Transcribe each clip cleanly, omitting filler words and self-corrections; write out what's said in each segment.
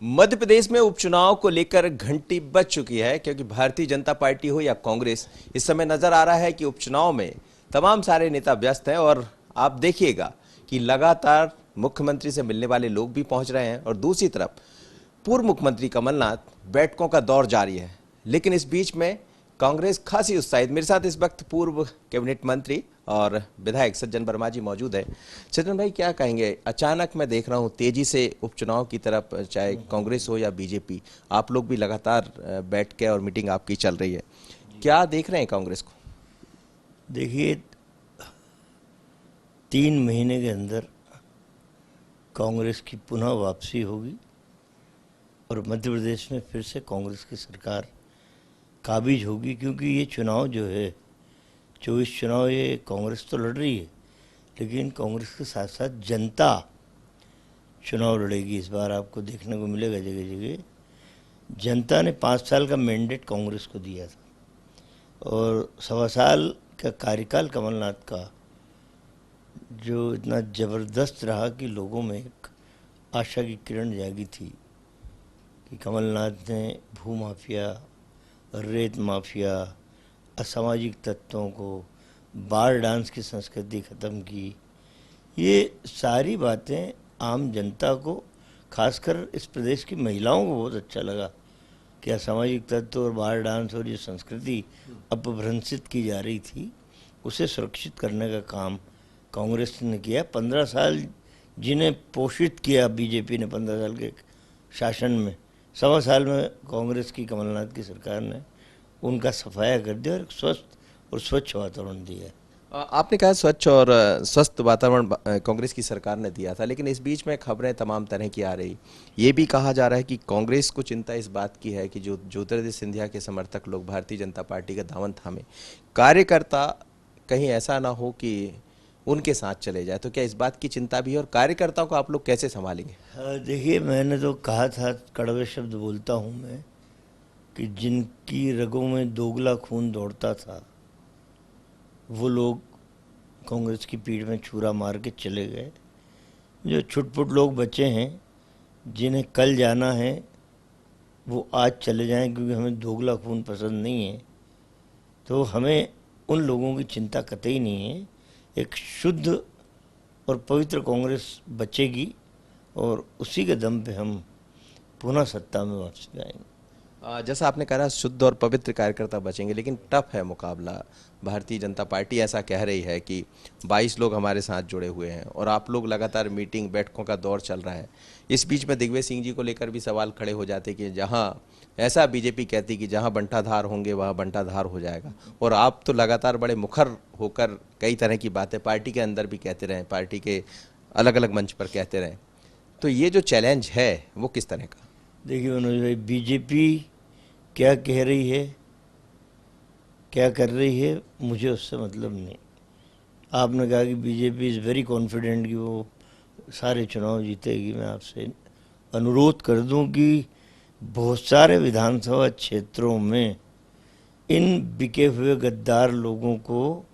मध्य प्रदेश में उपचुनाव को लेकर घंटी बज चुकी है, क्योंकि भारतीय जनता पार्टी हो या कांग्रेस, इस समय नजर आ रहा है कि उपचुनाव में तमाम सारे नेता व्यस्त हैं। और आप देखिएगा कि लगातार मुख्यमंत्री से मिलने वाले लोग भी पहुंच रहे हैं और दूसरी तरफ पूर्व मुख्यमंत्री कमलनाथ बैठकों का दौर जारी है। लेकिन इस बीच में कांग्रेस खासी उत्साहित। मेरे साथ इस वक्त पूर्व कैबिनेट मंत्री और विधायक सज्जन वर्मा जी मौजूद है। सज्जन भाई, क्या कहेंगे? अचानक मैं देख रहा हूं तेजी से उपचुनाव की तरफ, चाहे कांग्रेस हो या बीजेपी, आप लोग भी लगातार बैठ के और मीटिंग आपकी चल रही है। क्या देख रहे हैं कांग्रेस को? देखिए, 3 महीने के अंदर कांग्रेस की पुनः वापसी होगी और मध्य प्रदेश में फिर से कांग्रेस की सरकार काबिज होगी। क्योंकि ये चुनाव जो है, 24 चुनाव, ये कांग्रेस तो लड़ रही है, लेकिन कांग्रेस के साथ साथ जनता चुनाव लड़ेगी। इस बार आपको देखने को मिलेगा जगह जगह जनता ने 5 साल का मैंडेट कांग्रेस को दिया था और 1.25 साल का कार्यकाल कमलनाथ का जो इतना ज़बरदस्त रहा कि लोगों में एक आशा की किरण जागी थी कि कमलनाथ ने भूमाफिया, रेत माफिया, असामाजिक तत्वों को, बार डांस की संस्कृति ख़त्म की। ये सारी बातें आम जनता को, खासकर इस प्रदेश की महिलाओं को बहुत अच्छा लगा कि असामाजिक तत्व और बार डांस और ये संस्कृति अपभ्रंशित की जा रही थी, उसे सुरक्षित करने का काम कांग्रेस ने किया। 15 साल जिन्हें पोषित किया बीजेपी ने 15 साल के शासन में, 1.25 साल में कांग्रेस की, कमलनाथ की सरकार ने उनका सफाया कर दिया और स्वस्थ और स्वच्छ वातावरण दिया। आपने कहा स्वच्छ और स्वस्थ वातावरण कांग्रेस की सरकार ने दिया था, लेकिन इस बीच में खबरें तमाम तरह की आ रही। ये भी कहा जा रहा है कि कांग्रेस को चिंता इस बात की है कि जो ज्योतिरादित्य सिंधिया के समर्थक लोग भारतीय जनता पार्टी का दामन थामे, कार्यकर्ता कहीं ऐसा ना हो कि उनके साथ चले जाए। तो क्या इस बात की चिंता भी है और कार्यकर्ताओं को आप लोग कैसे संभालेंगे? देखिए, मैंने तो कहा था, कड़वे शब्द बोलता हूँ मैं, कि जिनकी रगों में दोगला खून दौड़ता था वो लोग कांग्रेस की पीठ में छुरा मार के चले गए। जो छुटपुट लोग बचे हैं, जिन्हें कल जाना है, वो आज चले जाएं, क्योंकि हमें दोगला खून पसंद नहीं है। तो हमें उन लोगों की चिंता कतई नहीं है। एक शुद्ध और पवित्र कांग्रेस बचेगी और उसी के दम पे हम पुनः सत्ता में वापस आएंगे। जैसा आपने कहा शुद्ध और पवित्र कार्यकर्ता बचेंगे, लेकिन टफ है मुकाबला। भारतीय जनता पार्टी ऐसा कह रही है कि 22 लोग हमारे साथ जुड़े हुए हैं और आप लोग लगातार मीटिंग बैठकों का दौर चल रहा है। इस बीच में दिग्विजय सिंह जी को लेकर भी सवाल खड़े हो जाते कि जहां ऐसा बीजेपी कहती कि जहां बंटाधार होंगे वहां बंटाधार हो जाएगा, और आप तो लगातार बड़े मुखर होकर कई तरह की बातें पार्टी के अंदर भी कहते रहें, पार्टी के अलग अलग मंच पर कहते रहें। तो ये जो चैलेंज है वो किस तरह का? देखिए मनोज भाई, बीजेपी क्या कह रही है, क्या कर रही है, मुझे उससे मतलब नहीं। आपने कहा कि बीजेपी इज़ वेरी कॉन्फिडेंट कि वो सारे चुनाव जीतेगी। मैं आपसे अनुरोध कर दूं कि बहुत सारे विधानसभा क्षेत्रों में इन बिके हुए गद्दार लोगों को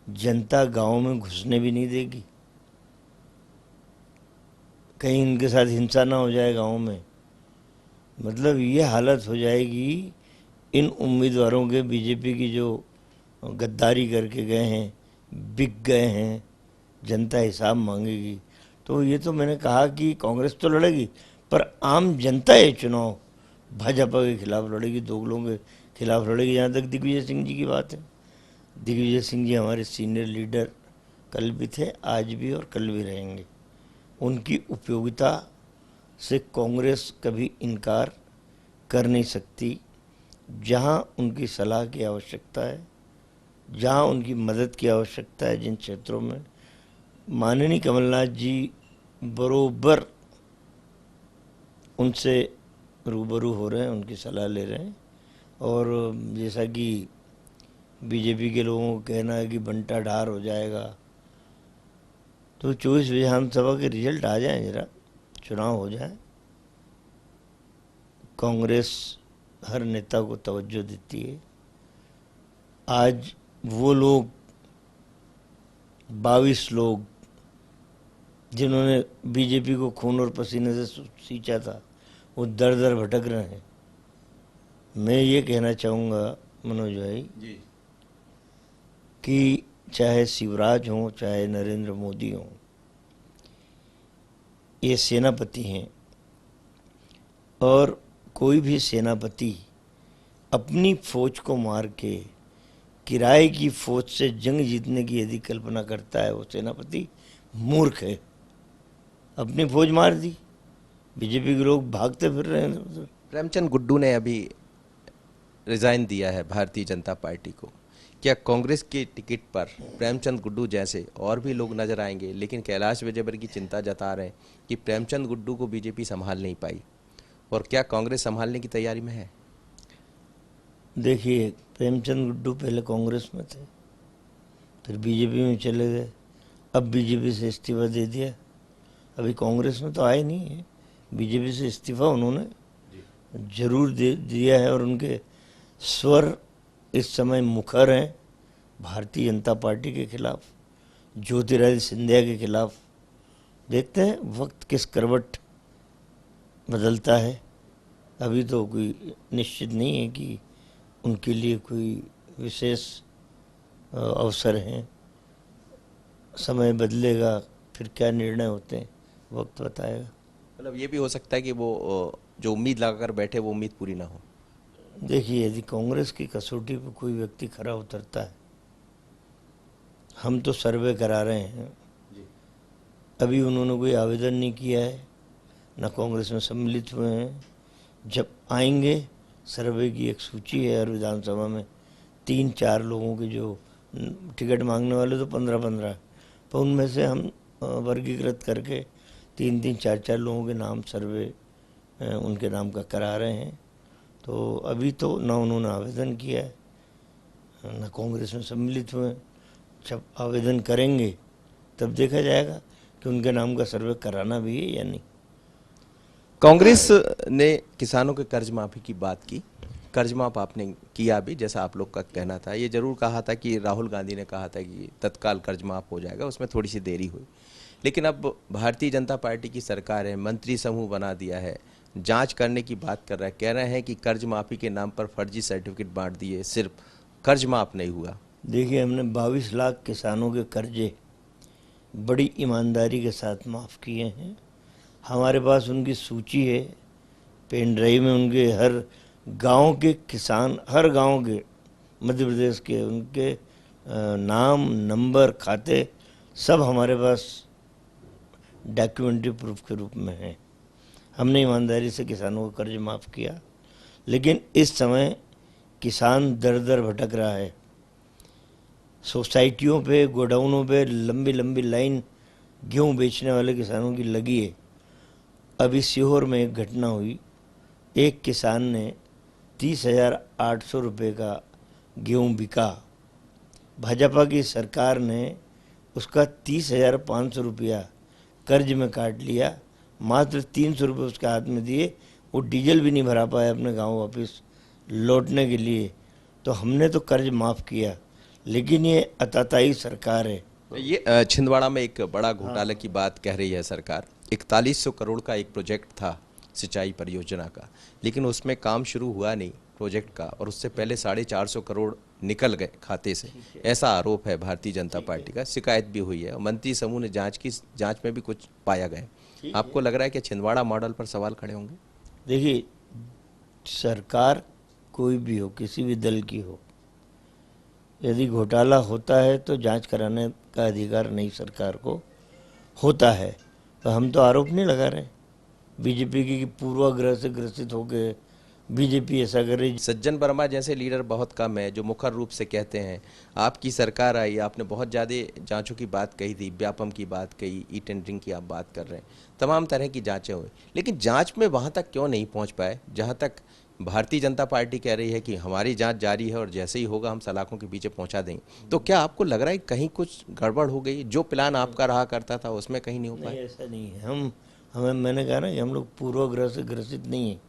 जनता गांव में घुसने भी नहीं देगी। कहीं इनके साथ हिंसा ना हो जाए गांव में। मतलब ये हालत हो जाएगी इन उम्मीदवारों के, बीजेपी की, जो गद्दारी करके गए हैं, बिक गए हैं, जनता हिसाब मांगेगी। तो ये तो मैंने कहा कि कांग्रेस तो लड़ेगी, पर आम जनता ये चुनाव भाजपा के खिलाफ लड़ेगी, दोगलों के खिलाफ लड़ेगी। जहाँ तक दिग्विजय सिंह जी की बात है, दिग्विजय सिंह जी हमारे सीनियर लीडर कल भी थे, आज भी और कल भी रहेंगे। उनकी उपयोगिता से कांग्रेस कभी इनकार कर नहीं सकती। जहाँ उनकी सलाह की आवश्यकता है, जहाँ उनकी मदद की आवश्यकता है, जिन क्षेत्रों में, माननीय कमलनाथ जी बरोबर उनसे रूबरू हो रहे हैं, उनकी सलाह ले रहे हैं। और जैसा कि बीजेपी के लोगों को कहना है कि बंटा ढार हो जाएगा, तो 24 विधानसभा के रिजल्ट आ जाएं, जरा चुनाव हो जाए। कांग्रेस हर नेता को तवज्जो देती है। आज वो लोग 22 लोग जिन्होंने बीजेपी को खून और पसीने से सींचा था, वो दर दर भटक रहे हैं। मैं ये कहना चाहूँगा मनोज भाई जी कि चाहे शिवराज हो चाहे नरेंद्र मोदी हो, ये सेनापति हैं और कोई भी सेनापति अपनी फौज को मार के किराए की फौज से जंग जीतने की यदि कल्पना करता है, वो सेनापति मूर्ख है। अपनी फौज मार दी, बीजेपी के लोग भागते फिर रहे हैं उधर। प्रेमचंद गुड्डू ने अभी रिजाइन दिया है भारतीय जनता पार्टी को। क्या कांग्रेस के टिकट पर प्रेमचंद गुड्डू जैसे और भी लोग नजर आएंगे? लेकिन कैलाश विजयवर्गीय चिंता जता रहे हैं कि प्रेमचंद गुड्डू को बीजेपी संभाल नहीं पाई, और क्या कांग्रेस संभालने की तैयारी में है? देखिए, प्रेमचंद गुड्डू पहले कांग्रेस में थे, फिर बीजेपी में चले गए, अब बीजेपी से इस्तीफा दे दिया। अभी कांग्रेस में तो आए नहीं है, बीजेपी से इस्तीफा उन्होंने जरूर दे दिया है और उनके स्वर इस समय मुखर हैं भारतीय जनता पार्टी के खिलाफ, ज्योतिरादित्य सिंधिया के खिलाफ। देखते हैं वक्त किस करवट बदलता है। अभी तो कोई निश्चित नहीं है कि उनके लिए कोई विशेष अवसर हैं। समय बदलेगा, फिर क्या निर्णय होते हैं वक्त बताएगा। मतलब ये भी हो सकता है कि वो जो उम्मीद लगाकर बैठे वो उम्मीद पूरी ना हो। देखिए, यदि कांग्रेस की कसौटी पर कोई व्यक्ति खरा उतरता है, हम तो सर्वे करा रहे हैं, अभी उन्होंने कोई आवेदन नहीं किया है, ना कांग्रेस में सम्मिलित हुए हैं। जब आएंगे, सर्वे की एक सूची है हर विधानसभा में 3-4 लोगों के जो टिकट मांगने वाले तो 15-15, पर उनमें से हम वर्गीकृत करके 3-3, 4-4 लोगों के नाम सर्वे उनके नाम का करा रहे हैं। तो अभी तो ना उन्होंने आवेदन किया है, ना कांग्रेस में सम्मिलित हुए हैं। जब आवेदन करेंगे तब देखा जाएगा कि उनके नाम का सर्वे कराना भी है या नहीं। कांग्रेस ने किसानों के कर्ज माफी की बात की, कर्ज माफ आपने किया भी, जैसा आप लोग का कहना था। ये जरूर कहा था कि राहुल गांधी ने कहा था कि तत्काल कर्ज माफ हो जाएगा, उसमें थोड़ी सी देरी हुई। लेकिन अब भारतीय जनता पार्टी की सरकार है, मंत्री समूह बना दिया है, जांच करने की बात कर रहा है, कह रहे हैं कि कर्ज माफी के नाम पर फर्जी सर्टिफिकेट बांट दिए, सिर्फ कर्ज माफ नहीं हुआ। देखिए, हमने 22 लाख किसानों के कर्जे बड़ी ईमानदारी के साथ माफ़ किए हैं। हमारे पास उनकी सूची है, पेन ड्राइव में उनके हर गांव के किसान, हर गांव के मध्य प्रदेश के, उनके नाम, नंबर, खाते सब हमारे पास डॉक्यूमेंट्री प्रूफ के रूप में है। हमने ईमानदारी से किसानों का कर्ज माफ़ किया। लेकिन इस समय किसान दर दर भटक रहा है। सोसाइटियों पे, गोडाउनों पे लंबी लंबी लाइन गेहूँ बेचने वाले किसानों की लगी है। अभी सीहोर में एक घटना हुई, एक किसान ने 30,800 रुपये का गेहूँ बिका, भाजपा की सरकार ने उसका 30,500 रुपया कर्ज में काट लिया, मात्र 300 रुपये उसके हाथ में दिए, वो डीजल भी नहीं भरा पाया अपने गांव वापस लौटने के लिए। तो हमने तो कर्ज माफ़ किया, लेकिन ये अताताई सरकार है। ये छिंदवाड़ा में एक बड़ा घोटाले की बात कह रही है सरकार। 4100 करोड़ का एक प्रोजेक्ट था सिंचाई परियोजना का, लेकिन उसमें काम शुरू हुआ नहीं प्रोजेक्ट का, और उससे पहले 450 करोड़ निकल गए खाते से। ऐसा आरोप है भारतीय जनता पार्टी का, शिकायत भी हुई है और मंत्री समूह ने जांच की, जांच में भी कुछ पाया गया। आपको लग रहा है कि छिंदवाड़ा मॉडल पर सवाल खड़े होंगे? देखिए, सरकार कोई भी हो, किसी भी दल की हो, यदि घोटाला होता है तो जांच कराने का अधिकार नहीं सरकार को होता है। तो हम तो आरोप नहीं लगा रहे बीजेपी की पूर्वाग्रह से ग्रसित होकर बीजेपी ऐसा कर रही। सज्जन वर्मा जैसे लीडर बहुत कम है जो मुखर रूप से कहते हैं। आपकी सरकार आई, आपने बहुत ज़्यादा जांचों की बात कही थी, व्यापम की बात कही, ई टेंडरिंग की आप बात कर रहे हैं, तमाम तरह की जांचें हुई, लेकिन जांच में वहाँ तक क्यों नहीं पहुँच पाए जहाँ तक भारतीय जनता पार्टी कह रही है कि हमारी जांच जारी है और जैसे ही होगा हम सलाखों के पीछे पहुंचा देंगे? तो क्या आपको लग रहा है कहीं कुछ गड़बड़ हो गई, जो प्लान आपका रहा करता था उसमें कहीं नहीं हो पाया? ऐसा नहीं है। हमें मैंने कहा ना कि हम लोग पूर्वाग्रह से ग्रसित नहीं है,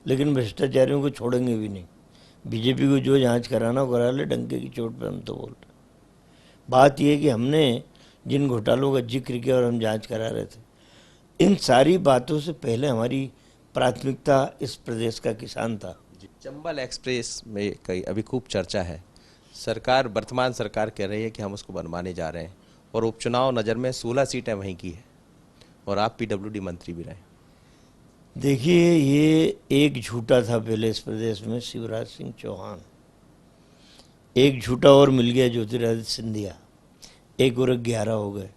लेकिन भ्रष्टाचारियों को छोड़ेंगे भी नहीं। बीजेपी को जो जांच कराना वो करा ले, डंके की चोट पे हम तो बोल रहे। बात यह है कि हमने जिन घोटालों का जिक्र किया और हम जांच करा रहे थे, इन सारी बातों से पहले हमारी प्राथमिकता इस प्रदेश का किसान था। चंबल एक्सप्रेस में कई अभी खूब चर्चा है। सरकार, वर्तमान सरकार कह रही है कि हम उसको बनवाने जा रहे हैं और उपचुनाव नज़र में 16 सीटें वहीं की है और आप पीडब्ल्यूडी मंत्री भी रहे। देखिए, ये एक झूठा था पहले इस प्रदेश में, शिवराज सिंह चौहान। एक झूठा और मिल गया, ज्योतिरादित्य सिंधिया। एक और 11 हो गए।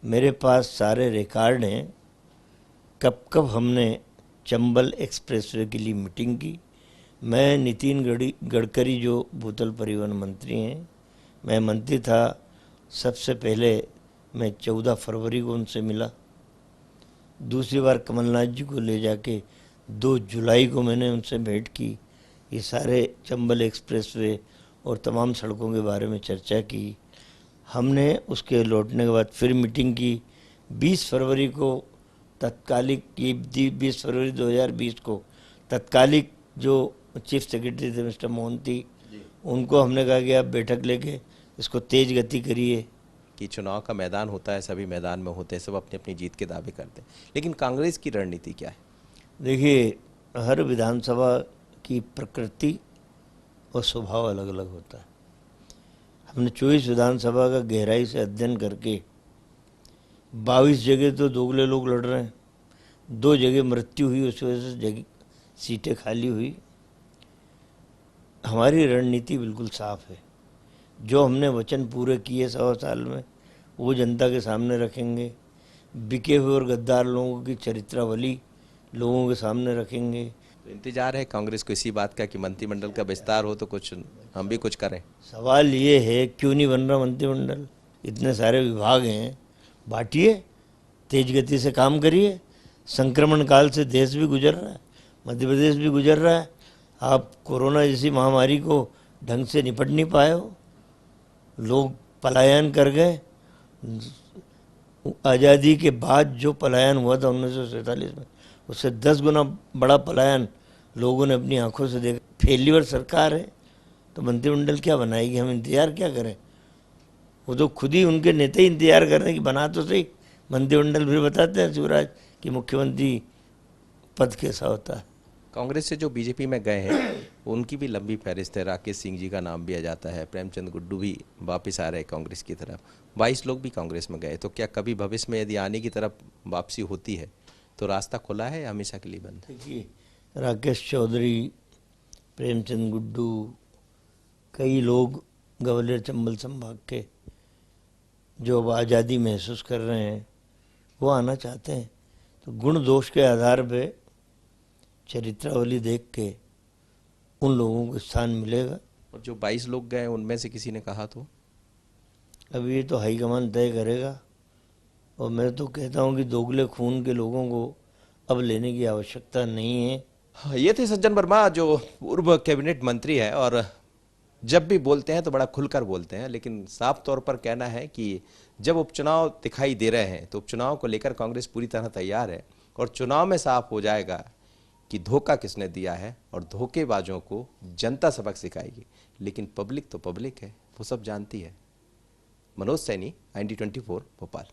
मेरे पास सारे रिकॉर्ड हैं, कब कब हमने चंबल एक्सप्रेसवे के लिए मीटिंग की। मैं, नितिन गडकरी जो भूतल परिवहन मंत्री हैं, मैं मंत्री था, सबसे पहले मैं 14 फरवरी को उनसे मिला। दूसरी बार कमलनाथ जी को ले जाके 2 जुलाई को मैंने उनसे भेंट की। ये सारे चंबल एक्सप्रेसवे और तमाम सड़कों के बारे में चर्चा की। हमने उसके लौटने के बाद फिर मीटिंग की 20 फरवरी को तत्कालिक, ये 20 फरवरी 2020 को तत्कालिक जो चीफ सेक्रेटरी थे मिस्टर मोहंती, उनको हमने कहा कि आप बैठक लेके इसको तेज गति करिए। कि चुनाव का मैदान होता है, सभी मैदान में होते हैं, सब अपनी अपनी जीत के दावे करते हैं, लेकिन कांग्रेस की रणनीति क्या है? देखिए, हर विधानसभा की प्रकृति और स्वभाव अलग अलग होता है। हमने 24 विधानसभा का गहराई से अध्ययन करके 22 जगह तो दोगले लोग लड़ रहे हैं, 2 जगह मृत्यु हुई, उस वजह से जगह सीटें खाली हुई। हमारी रणनीति बिल्कुल साफ है। जो हमने वचन पूरे किए 100 साल में, वो जनता के सामने रखेंगे। बिके हुए और गद्दार लोगों की चरित्रावली लोगों के सामने रखेंगे। तो इंतजार है कांग्रेस को इसी बात का कि मंत्रिमंडल का विस्तार हो तो कुछ हम भी कुछ करें। सवाल ये है, क्यों नहीं बन रहा मंत्रिमंडल? इतने सारे विभाग हैं, बांटिए, तेज गति से काम करिए। संक्रमण काल से देश भी गुजर रहा है, मध्य प्रदेश भी गुजर रहा है। आप कोरोना जैसी महामारी को ढंग से निपट नहीं पाए हो, लोग पलायन कर गए। आज़ादी के बाद जो पलायन हुआ था 1947 में, उससे 10 गुना बड़ा पलायन लोगों ने अपनी आंखों से देखा। फेल्यूर सरकार है तो मंत्रिमंडल क्या बनाएगी? हम इंतजार क्या करें? वो तो खुद ही, उनके नेता ही इंतजार कर रहे हैं कि बना तो सही मंत्रिमंडल। फिर बताते हैं शिवराज कि मुख्यमंत्री पद कैसा होता है। कांग्रेस से जो बीजेपी में गए हैं उनकी भी लंबी फहरिस्त है। राकेश सिंह जी का नाम भी आ जाता है, प्रेमचंद गुड्डू भी वापस आ रहे हैं कांग्रेस की तरफ। 22 लोग भी कांग्रेस में गए। तो क्या कभी भविष्य में यदि आने की तरफ वापसी होती है तो रास्ता खुला है या हमेशा के लिए बंद है? देखिए, राकेश चौधरी, प्रेमचंद गुड्डू, कई लोग ग्वालियर चंबल संभाग के जो अब आज़ादी महसूस कर रहे हैं, वो आना चाहते हैं। तो गुण दोष के आधार पे, चरित्रावली देख के उन लोगों को स्थान मिलेगा। और जो 22 लोग गए उनमें से किसी ने कहा तो? अब ये तो हाईकमान तय करेगा। और मैं तो कहता हूँ कि दोगले खून के लोगों को अब लेने की आवश्यकता नहीं है। हाँ, ये थे सज्जन वर्मा जो पूर्व कैबिनेट मंत्री है और जब भी बोलते हैं तो बड़ा खुलकर बोलते हैं, लेकिन साफ तौर पर कहना है कि जब उपचुनाव दिखाई दे रहे हैं तो उपचुनाव को लेकर कांग्रेस पूरी तरह तैयार है और चुनाव में साफ हो जाएगा कि धोखा किसने दिया है और धोखेबाजों को जनता सबक सिखाएगी। लेकिन पब्लिक तो पब्लिक है, वो सब जानती है। मनोज सैनी, IND 24, भोपाल।